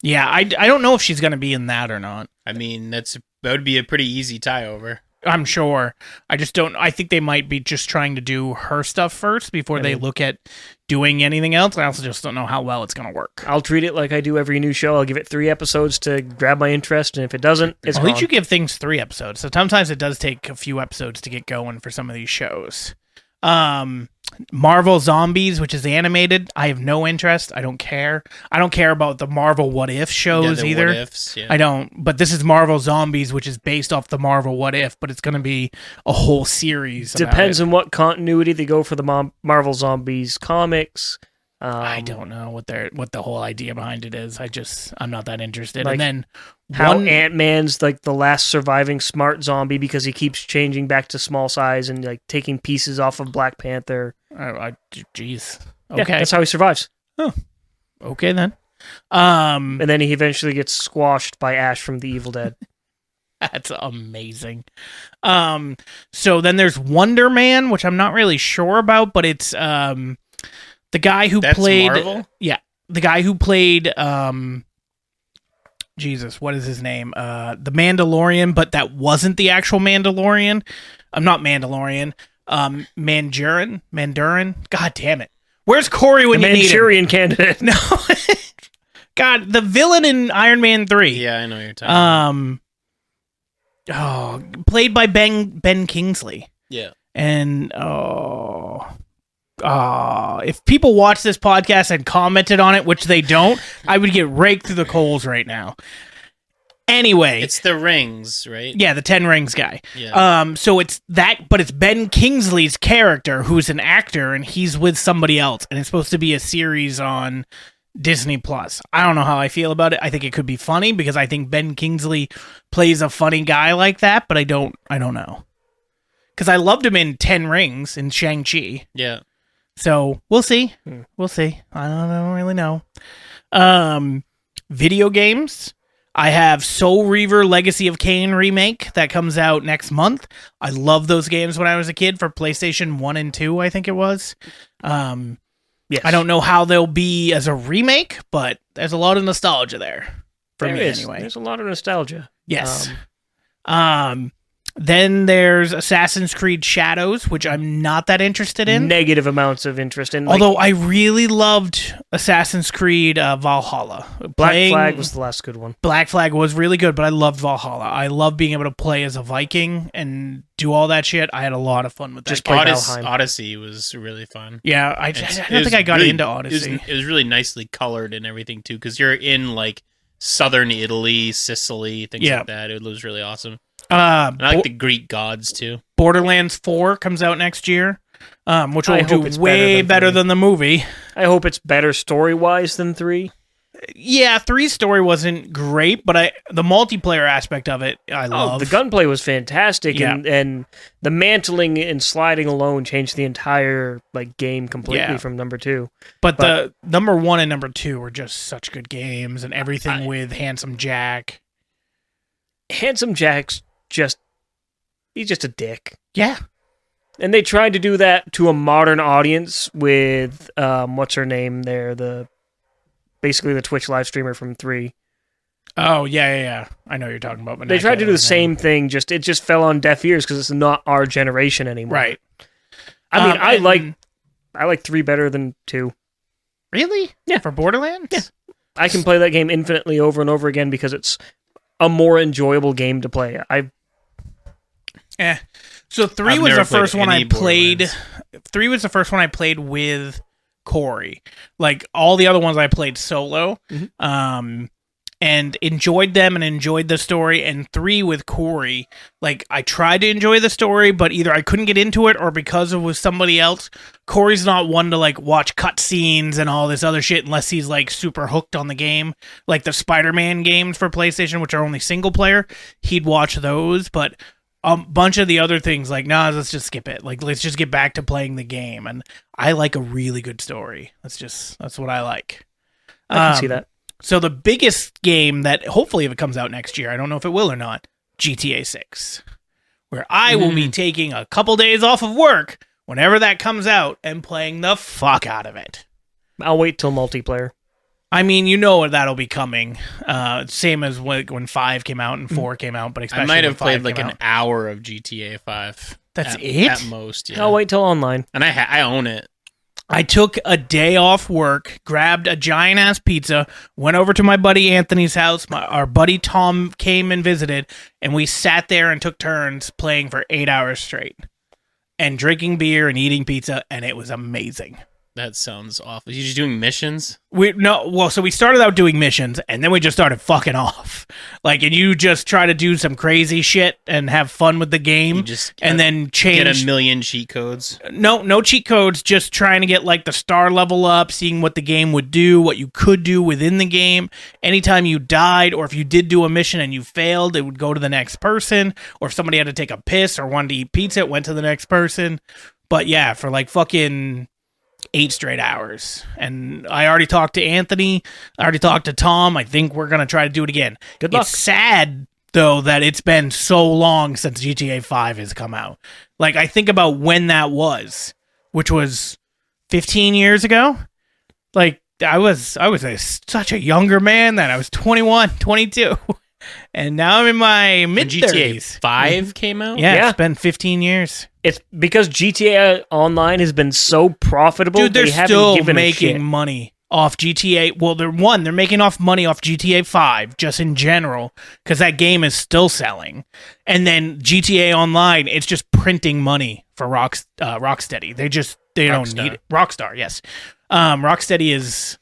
Yeah, I don't know if she's going to be in that or not. I mean, that would be a pretty easy tie over. I'm sure. I just don't. I think they might be just trying to do her stuff first before they look at doing anything else. I also just don't know how well it's going to work. I'll treat it like I do every new show. I'll give it 3 episodes to grab my interest, and if it doesn't, it's At gone. least you give things 3 episodes. So sometimes it does take a few episodes to get going for some of these shows. Marvel Zombies, which is animated, I have no interest. I don't care. I don't care about the Marvel What If shows either. What Ifs, yeah. I don't. But this is Marvel Zombies, which is based off the Marvel What If, but it's going to be a whole series. Depends on what continuity they go for the Marvel Zombies comics. I don't know what the whole idea behind it is. I'm not that interested. Like, and then how Ant-Man's like the last surviving smart zombie because he keeps changing back to small size and like taking pieces off of Black Panther. Jeez. Yeah, Okay. that's how he survives. Oh. Okay then. And then he eventually gets squashed by Ash from The Evil Dead. That's amazing. So then there's Wonder Man, which I'm not really sure about, but it's the guy who played Marvel? Yeah, the guy who played Jesus, what is his name? The Mandalorian, but that wasn't the actual Mandalorian. I'm not Mandalorian. Mandarin. God damn it. Where's Corey when you need him? Manchurian Candidate. No. God, the villain in Iron Man 3. Yeah, I know what you're talking about. Played by Ben Kingsley. Yeah. And if people watch this podcast and commented on it, which they don't, I would get raked through the coals right now. Anyway, it's the Rings, right? Yeah, the 10 Rings guy. Yeah. So it's that, but it's Ben Kingsley's character who's an actor, and he's with somebody else, and it's supposed to be a series on Disney Plus. I don't know how I feel about it. I think it could be funny because I think Ben Kingsley plays a funny guy like that, but I don't know. Because I loved him in 10 Rings in Shang-Chi. Yeah. So we'll see. We'll see. I don't really know. Video games. I have Soul Reaver Legacy of Kain remake that comes out next month. I love those games when I was a kid for PlayStation 1 and 2, I think it was. Yes. I don't know how they'll be as a remake, but there's a lot of nostalgia there. For me, anyway. There's a lot of nostalgia. Yes. Then there's Assassin's Creed Shadows, which I'm not that interested in. Negative amounts of interest in. Although I really loved Assassin's Creed Valhalla. Black Flag was the last good one. Black Flag was really good, but I loved Valhalla. I love being able to play as a Viking and do all that shit. I had a lot of fun with that. Just game. Odyssey was really fun. Yeah, I don't think I got into Odyssey. It was really nicely colored and everything too, because you're in like southern Italy, Sicily, things like that. It was really awesome. And I like the Greek gods too. Borderlands 4 comes out next year, which will do way better than the movie. I hope it's better story-wise than 3. Yeah, 3's story wasn't great, but the multiplayer aspect of it, I love. The gunplay was fantastic, Yeah. and the mantling and sliding alone changed the entire game completely from number 2. But the number 1 and number 2 were just such good games, and everything with Handsome Jack. Handsome Jack's he's just a dick. Yeah. And they tried to do that to a modern audience with what's her name there, basically the Twitch live streamer from 3. Oh, yeah. I know what you're talking about. But they tried to do the same thing, it just fell on deaf ears because it's not our generation anymore. Right. I mean, I like 3 better than 2. Really? Yeah. For Borderlands? Yeah. I can play that game infinitely over and over again because it's a more enjoyable game to play. So 3 was the first one I played. 3 was the first one I played with Corey. Like all the other ones I played solo. Mm-hmm. And enjoyed them and enjoyed the story. And 3 with Corey, like I tried to enjoy the story, but either I couldn't get into it or because it was somebody else. Corey's not one to like watch cutscenes and all this other shit unless he's like super hooked on the game. Like the Spider-Man games for PlayStation, which are only single player, he'd watch those. But a bunch of the other things like, nah, let's just skip it. Like, let's just get back to playing the game. And I like a really good story. That's what I like. I can see that. So the biggest game that hopefully if it comes out next year, I don't know if it will or not, GTA 6, where I will be taking a couple days off of work whenever that comes out and playing the fuck out of it. I'll wait till multiplayer. I mean, you know that'll be coming. Same as when 5 came out and 4 came out, but especially I might have when 5 played like came an out. hour of GTA 5. That's it? At most, yeah. I'll wait till online. And I own it. I took a day off work, grabbed a giant-ass pizza, went over to my buddy Anthony's house. Our buddy Tom came and visited, and we sat there and took turns playing for 8 hours straight and drinking beer and eating pizza, and it was amazing. That sounds awful. You just doing missions? So we started out doing missions, and then we just started fucking off. Like, and you just try to do some crazy shit and have fun with the game, and then change. Get a million cheat codes? No cheat codes, just trying to get, like, the star level up, seeing what the game would do, what you could do within the game. Anytime you died, or if you did do a mission and you failed, it would go to the next person, or if somebody had to take a piss or wanted to eat pizza, it went to the next person. But yeah, for, like, fucking 8 straight hours. And I already talked to Anthony. I already talked to Tom. I think we're going to try to do it again. Good luck. It's sad, though, that it's been so long since GTA 5 has come out. Like, I think about when that was, which was 15 years ago. Like, I was such a younger man then. I was 21, 22. And now I'm in my mid-30s. GTA 5 came out? Yeah, Yeah. it's been 15 years. It's because GTA Online has been so profitable. Dude, they're they haven't still given a making shit. money off GTA. Well, they're making off money off GTA 5 just in general because that game is still selling. And then GTA Online, it's just printing money for Rocksteady. They don't Rockstar. need it. Rockstar, yes. Rocksteady is.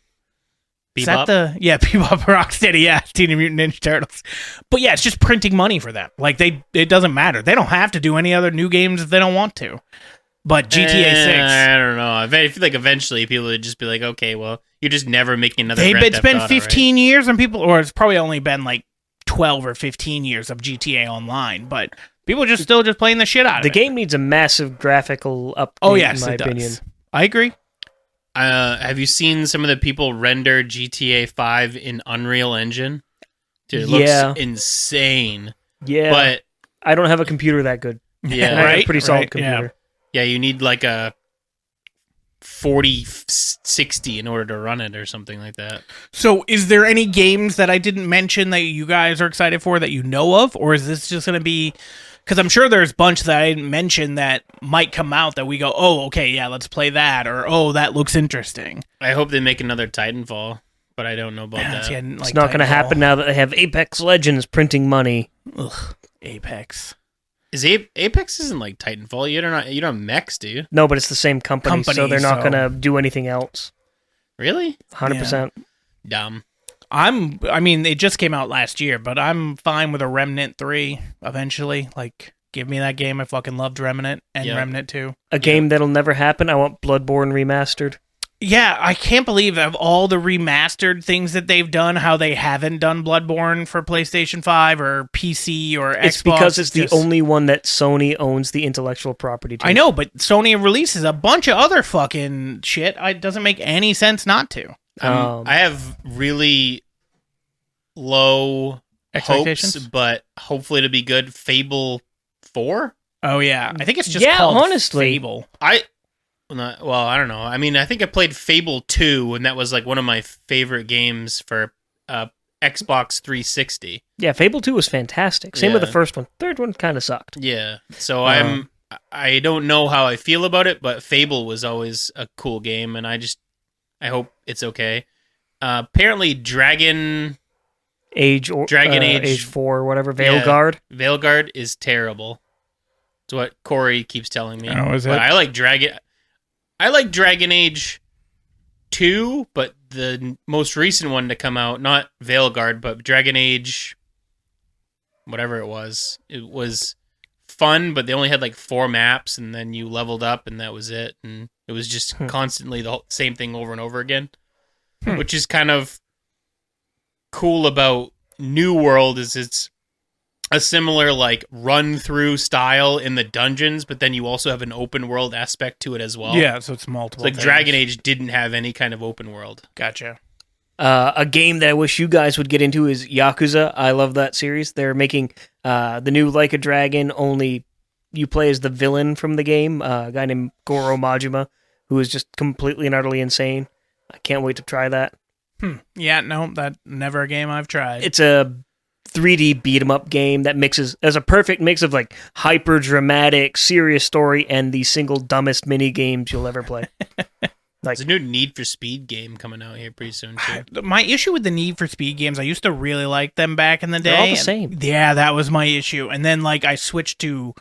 Is that Bebop? yeah, Bebop, Rocksteady, yeah, Teenage Mutant Ninja Turtles. But yeah, it's just printing money for them. Like, it doesn't matter. They don't have to do any other new games if they don't want to. But GTA 6. I don't know. I feel like eventually people would just be like, okay, well, you're just never making another Grand It's Theft been Auto, 15 years and people, or it's probably only been like 12 or 15 years of GTA Online, but people are still playing the shit out of The it. game needs a massive graphical update, Oh, yes, in my it opinion. does. I agree. Have you seen some of the people render GTA 5 in Unreal Engine? Dude, it looks Yeah. insane. Yeah, But I don't have a computer that good. yeah, And I have a Right, pretty solid right, computer. yeah, you need like a 4060 in order to run it or something like that. So is there any games that I didn't mention that you guys are excited for that you know of? Or is this just going to be... Because I'm sure there's a bunch that I didn't mention that might come out that we go, oh, okay, yeah, let's play that. Or, oh, that looks interesting. I hope they make another Titanfall, but I don't know about that. See, I didn't It's like not going to Titanfall. happen now that they have Apex Legends printing money. Ugh, Apex. Is Apex isn't like Titanfall? You don't have mechs, do you? No, but it's the same company, so they're not so- going to do anything else. Really? 100%. Dumb. I mean, it just came out last year, but I'm fine with a Remnant 3 eventually. Like, give me that game. I fucking loved Remnant and Yeah. Remnant 2. A game that'll never happen. I want Bloodborne remastered. Yeah, I can't believe of all the remastered things that they've done, how they haven't done Bloodborne for PlayStation 5 or PC or Xbox. It's because it's the just- only one that Sony owns the intellectual property to. I know, but Sony releases a bunch of other fucking shit. It doesn't make any sense not to. I have really low Expectations? hopes, but hopefully it'll be good. Fable 4? Oh, yeah. I think it's just Yeah, called honestly. Fable. I don't know. I mean, I think I played Fable 2, and that was like one of my favorite games for Xbox 360. Yeah, Fable 2 was fantastic. Same with the Yeah. first one. Third one kind of sucked. Yeah. So I don't know how I feel about it, but Fable was always a cool game, and I hope it's okay. Apparently, Dragon Age Age 4, whatever. Veilguard. Veilguard is terrible. It's what Corey keeps telling me. Oh, is it? But I like Dragon Age 2, but the most recent one to come out, not Veilguard, but Dragon Age, whatever it was fun, but they only had like 4 maps, and then you leveled up, and that was it. And it was just constantly the same thing over and over again, which is kind of cool about New World. Is a similar like run through style in the dungeons, but then you also have an open world aspect to it as well. Yeah, so it's multiple. It's like things. Dragon Age didn't have any kind of open world. Gotcha. A game that I wish you guys would get into is Yakuza. I love that series. They're making the new Like a Dragon, only you play as the villain from the game, a guy named Goro Majima, who is just completely and utterly insane. I can't wait to try that. Yeah, no, that never a game I've tried. It's a 3D beat 'em up game that has a perfect mix of like hyper dramatic, serious story and the single dumbest mini games you'll ever play. There's a new Need for Speed game coming out here pretty soon too. My issue with the Need for Speed games, I used to really like them back in the day. They're all the same. Yeah, that was my issue. And then like I switched to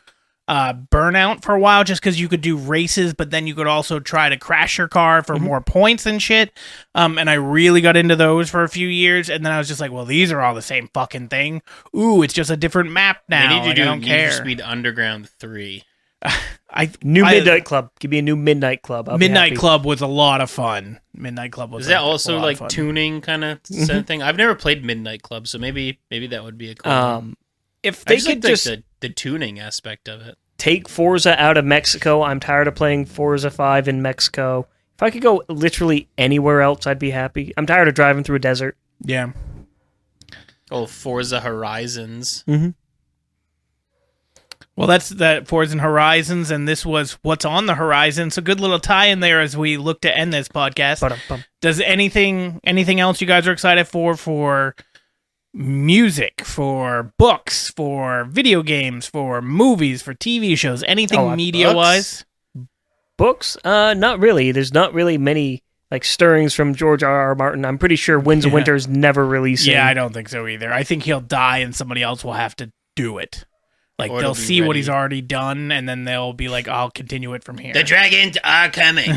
Burnout for a while just because you could do races, but then you could also try to crash your car for more points and shit. And I really got into those for a few years, and then I was just like, well, these are all the same fucking thing. Ooh, it's just a different map now. They need to Like, do I don't Need care. for Speed Underground 3. Midnight Club. Give me a new Midnight Club. I'll be Midnight happy. Club was a lot of fun. Midnight Club was Is that a also lot of like fun. tuning kind of thing? I've never played Midnight Club, so maybe that would be a cool one. If I they just could like just the tuning aspect of it. take Forza out of Mexico, I'm tired of playing Forza 5 in Mexico. If I could go literally anywhere else, I'd be happy. I'm tired of driving through a desert. Yeah. Oh, Forza Horizons. Mm-hmm. Well, that's that Forza Horizons, and this was What's on the Horizon. So good little tie in there as we look to end this podcast. Ba-dum-bum. Does anything else you guys are excited for music, for books, for video games, for movies, for TV shows, anything media-wise? Books? Not really. There's not really many like stirrings from George R.R. Martin. I'm pretty sure Winds of Winter's never releasing. Yeah, I don't think so either. I think he'll die and somebody else will have to do it. Like, Or they'll it'll be see what ready. he's already done, and then they'll be like, I'll continue it from here. The dragons are coming.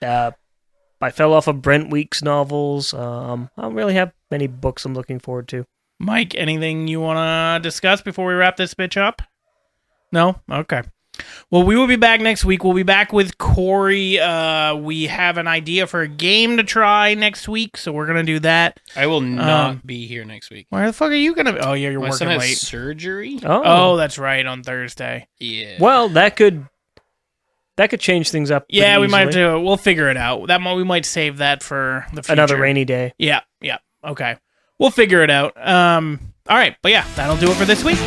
I fell off of Brent Weeks novels. I don't really have many books I'm looking forward to. Mike, anything you want to discuss before we wrap this bitch up? No? Okay. Well, we will be back next week. We'll be back with Corey. We have an idea for a game to try next week, so we're going to do that. I will not be here next week. Where the fuck are you going to be? Oh, yeah, you're My working son has late. surgery. Oh, that's right, on Thursday. Yeah. Well, that could change things up. pretty Yeah, we might have easily. to. We'll figure it out. We might save that for the future. Another rainy day. Yeah. Okay. We'll figure it out. All right, but yeah, that'll do it for this week.